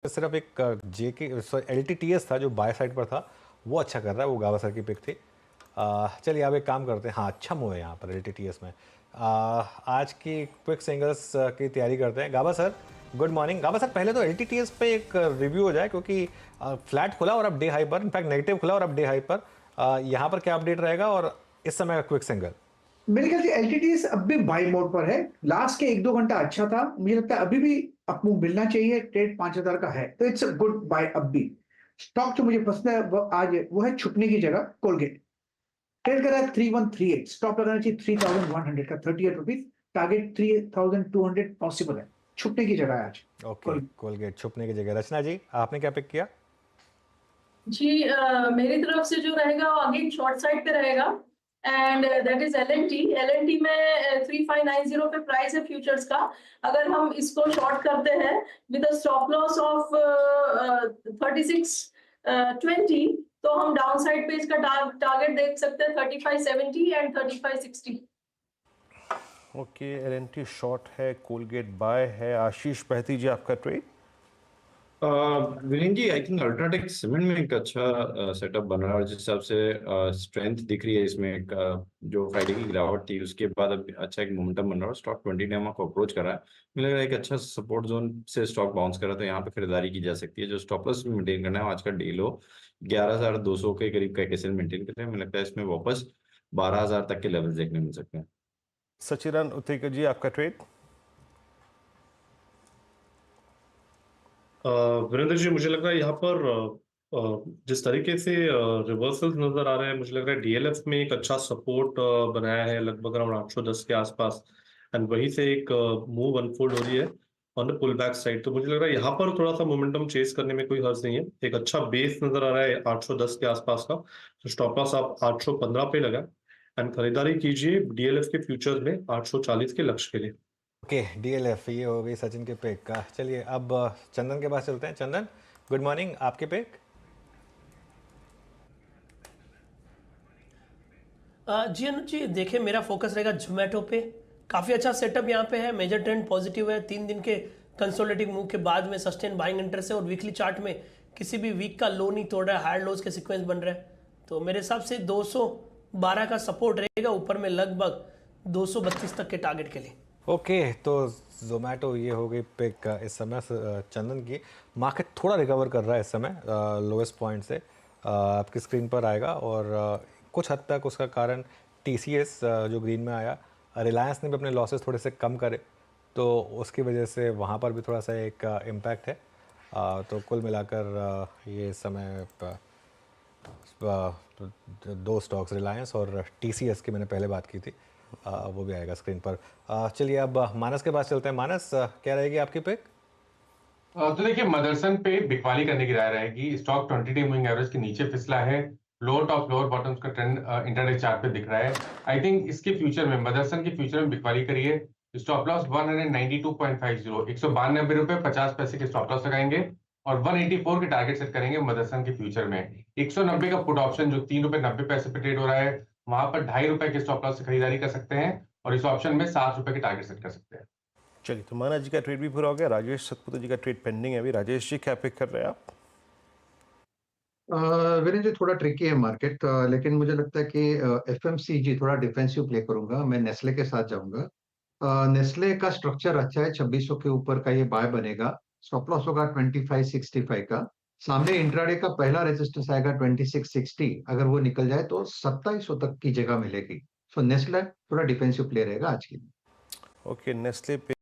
सिर्फ एक जेके एलटीटीएस था जो बाय साइड पर था, वो अच्छा कर रहा है, वो गावस्कर की पिक थी। चलिए अब एक काम करते हैं। हाँ, अच्छा मूव है यहाँ पर एलटीटीएस में। आज की क्विक सिंगल्स की तैयारी करते हैं। गाबा सर गुड मॉर्निंग। गाबा सर पहले तो एलटीटीएस पे एक रिव्यू हो जाए, क्योंकि फ्लैट खुला और अब डे हाई पर, इनफैक्ट नेगेटिव खुला और अब डे हाई पर। यहाँ पर क्या अपडेट रहेगा और इस समय का क्विक सिंगल? मेरे ख्याल से एलटीटीएस अब भी बाई मोड पर है। लास्ट के 1-2 घंटा अच्छा था। मुझे लगता है अभी भी अपमूव मिलना चाहिए। ट्रेड 5000 का है तो इट्स अ गुड बाय अब भी। स्टॉक जो मुझे पसंद है वो है छुपने की जगह कोलगेट। ट्रेड कर रहा है 3138। स्टॉप लगाना चाहिए 3100 का 38 रुपीज। टारगेट 3200 पॉसिबल है। छुपने की जगह है आज। ओके, कोलगेट छुपने की जगह। रचना जी आपने क्या पिक किया? जी मेरी तरफ से जो रहेगा वो अगेन शॉर्ट साइड पे रहेगा and that is L&T. L&T में 3590 पे प्राइस है फ्यूचर्स का। अगर हम इसको शॉर्ट करते हैं with a stop loss of 3620 तो हम डाउन साइड पे इसका टारगेट देख सकते हैं 3570 एंड 3560। ओके, एलएनटी शॉर्ट है, कोलगेट बाय है। आशीष बहती जी आपका trade? Viren ji, I think UltraTech cement में एक अच्छा सेटअप बन रहा है और जिस हिसाब से स्ट्रेंथ दिख रही है इसमें एक जो फ्राइडे की गिरावट थी उसके बाद अब अच्छा एक मोमेंटम बन रहा है और स्टॉक 20 डेमा को अप्रोच कर रहा है। मुझे लग रहा है एक अच्छा सपोर्ट जोन से स्टॉक बाउंस कर रहा है, तो यहाँ पे खरीदारी की जा सकती है। जो स्टॉप लॉस मेंटेन करना है आज का डे लो 11,200 के करीब का एक एसएल मेंटेन करते हैं। मुझे लगता है इसमें वापस 12,000 तक के लेवल देखने मिल सकते हैं। सचिरन उत्तरेकर जी आपका ट्रेड? वीरेंद्र जी, मुझे लग रहा है यहाँ पर जिस तरीके से रिवर्सल्स नजर आ रहे हैं, मुझे लग रहा है डीएलएफ में एक अच्छा सपोर्ट बनाया है लगभग अराउंड 810 के आसपास एंड वहीं से एक मूव अनफोल्ड हो रही है on the pull back side. तो मुझे लग रहा है यहाँ पर थोड़ा सा मोमेंटम चेस करने में कोई हर्ज नहीं है। एक अच्छा बेस नजर आ रहा है 810 के आसपास का, तो स्टॉप लॉस आप 815 पे लगा एंड खरीदारी कीजिए डीएलएफ के फ्यूचर्स में 840 के लक्ष्य के लिए। ओके, डीएलएफ ये हो गई सचिन के पिक का। चलिए अब चंदन के पास चलते हैं। चंदन गुड मॉर्निंग, आपके पिक? जी अनुज जी, देखिए मेरा फोकस रहेगा जोमेटो पे। काफ़ी अच्छा सेटअप यहाँ पे है, मेजर ट्रेंड पॉजिटिव है। 3 दिन के कंसोलिडेटिंग मूव के बाद में सस्टेन बाइंग इंटरेस्ट है और वीकली चार्ट में किसी भी वीक का लो नहीं तोड़ रहा है, हायर लोज के सीक्वेंस बन रहा है। तो मेरे हिसाब से 212 का सपोर्ट रहेगा, ऊपर में लगभग 232 तक के टारगेट के लिए। ओके, तो जोमेटो ये हो गई पिक इस समय चंदन की। मार्केट थोड़ा रिकवर कर रहा है इस समय लोएस्ट पॉइंट से, आपकी स्क्रीन पर आएगा। और कुछ हद तक उसका कारण टीसीएस जो ग्रीन में आया, रिलायंस ने भी अपने लॉसेस थोड़े से कम करे, तो उसकी वजह से वहाँ पर भी थोड़ा सा एक इम्पैक्ट है। तो कुल मिलाकर ये इस समय दो स्टॉक्स, रिलायंस और टीसीएस की मैंने पहले बात की थी, वो भी आएगा स्क्रीन पर। चलिए अब मानस के पास चलते हैं। मानस क्या रहेगी आपकी पिक? तो देखिए, मदरसन पे बिकवाली करने की राय रहेगी। स्टॉक 20 डे मूविंग एवरेज के नीचे फिसला है। लोअर टॉप लोअर बॉटम्स का ट्रेंड इंटरडे चार्ट पे दिख रहा है। आई थिंक इसके फ्यूचर में, मदरसन के फ्यूचर में बिकवाली करिए। स्टॉप लॉस 192.50, 192 रुपए 50 पैसे के स्टॉप लॉस लगाएंगे और 184 के टारगेट सेट करेंगे मदरसन के फ्यूचर में। 190 का पुट ऑप्शन जो 3 रुपए 90 पैसे पे ट्रेड हो रहा है, वहां पर 2.5 रुपए के स्टॉप लॉस से खरीदारी कर सकते हैं और इस ऑप्शन में 7 रुपए के टारगेट सेट कर सकते हैं। चलिए, तो माना जी का ट्रेड भी पूरा हो गया। राजेश सतपुते जी का ट्रेड पेंडिंग है अभी। राजेश जी क्या पिक कर रहे हैं आप? वीरेंद्र जी, थोड़ा ट्रिकी है मार्केट, लेकिन मुझे लगता है कि एफएमसीजी थोड़ा डिफेंसिव प्ले करूंगा। मैं नेस्ले के साथ जाऊंगा। नेस्ले का स्ट्रक्चर अच्छा है, 2600 के ऊपर का ये बाय बनेगा। स्टॉप लॉस होगा 2565 का। सामने इंट्राडे का पहला रेजिस्टेंस आएगा 2660। अगर वो निकल जाए तो 2700 तक की जगह मिलेगी। सो नेस्ले थोड़ा डिफेंसिव प्ले रहेगा आज के लिए। ओके, नेस्ले पे